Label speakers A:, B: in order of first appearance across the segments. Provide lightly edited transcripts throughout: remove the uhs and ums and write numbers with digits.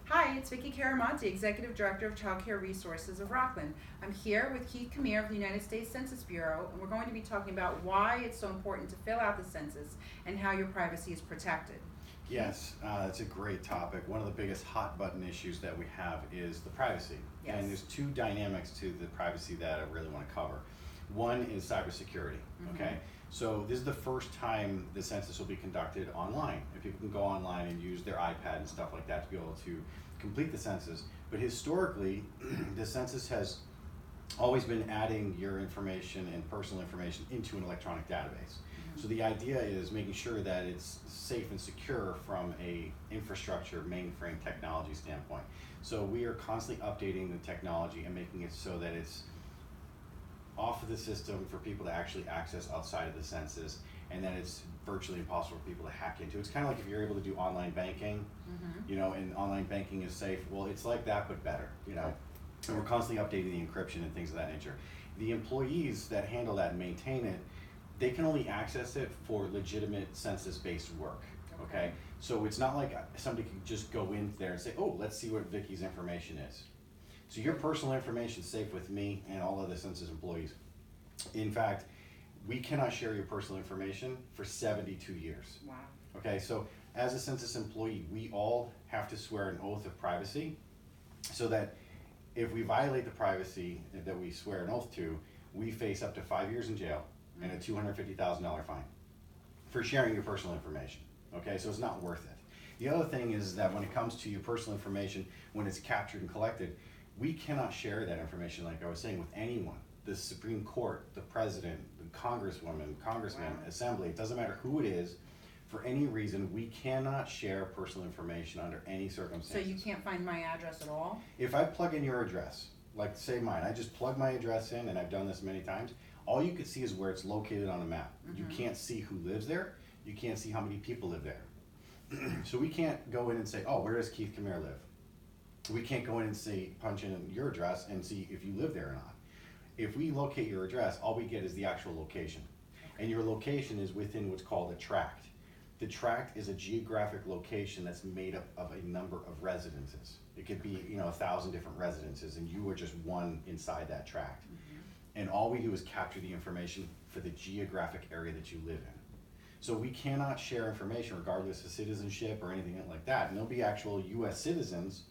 A: Hi, it's Vicki Caramonte, Executive Director of Child Care Resources of Rockland. I'm here with Keith Camire of the United States Census Bureau, and we're going to be talking about why it's so important to fill out the census and how your privacy is protected.
B: Yes, that's a great topic. One of the biggest hot button issues that we have is the privacy.
A: Yes.
B: And there's two dynamics to the privacy that I really want to cover. One is cybersecurity, okay? So this is the first time the census will be conducted online. And people can go online and use their iPad and stuff like that to be able to complete the census. But historically, the census has always been adding your information and personal information into an electronic database. So the idea is making sure that it's safe and secure from a infrastructure mainframe technology standpoint. So we are constantly updating the technology and making it so that it's off of the system for people to actually access outside of the census, and then it's virtually impossible for people to hack into. It's kind of like if you're able to do online banking, you know, and online banking is safe. Well, it's like that, but better, you know. And we're constantly updating the encryption and things of that nature. The employees that handle that and maintain it, they can only access it for legitimate census-based work, okay? So it's not like somebody can just go in there and say, oh, let's see what Vicky's information is. So your personal information is safe with me and all of the census employees. In fact, we cannot share your personal information for 72 years.
A: Wow.
B: Okay, so as a census employee, we all have to swear an oath of privacy so that if we violate the privacy that we swear an oath to, we face up to 5 years in jail and a $250,000 fine for sharing your personal information. Okay, so it's not worth it. The other thing is that when it comes to your personal information, when it's captured and collected, we cannot share that information, like I was saying, with anyone. The Supreme Court, the president, the congresswoman, congressman, assembly, it doesn't matter who it is. For any reason, we cannot share personal information under any circumstances.
A: So you can't find my address at all?
B: If I plug in your address, like say mine, I just plug my address in, and I've done this many times, all you can see is where it's located on a map. You can't see who lives there. You can't see how many people live there. So we can't go in and say, oh, where does Keith Camire live? We can't go in and say, punch in your address and see if you live there or not. If we locate your address, all we get is the actual location. And your location is within what's called a tract. The tract is a geographic location that's made up of a number of residences. It could be, you know, 1,000 different residences, and you are just one inside that tract. And all we do is capture the information for the geographic area that you live in. So we cannot share information regardless of citizenship or anything like that. And there'll be actual US citizens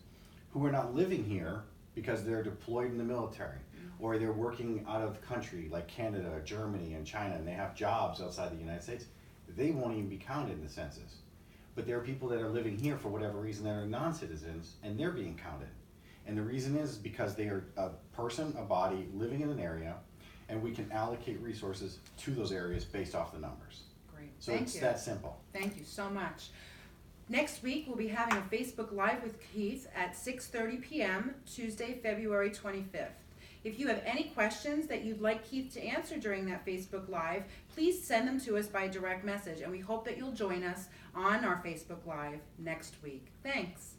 B: who are not living here because they're deployed in the military, or they're working out of country like Canada, Germany, and China, and they have jobs outside the United States. They won't even be counted in the census. But there are people that are living here for whatever reason that are non-citizens, and they're being counted. And the reason is because they are a person, a body, living in an area, and we can allocate resources to those areas based off the numbers.
A: Great.
B: So
A: Thank
B: it's
A: you.
B: that simple.
A: Thank you so much. Next week, we'll be having a Facebook Live with Keith at 6:30 p.m., Tuesday, February 25th. If you have any questions that you'd like Keith to answer during that Facebook Live, please send them to us by direct message, and we hope that you'll join us on our Facebook Live next week. Thanks.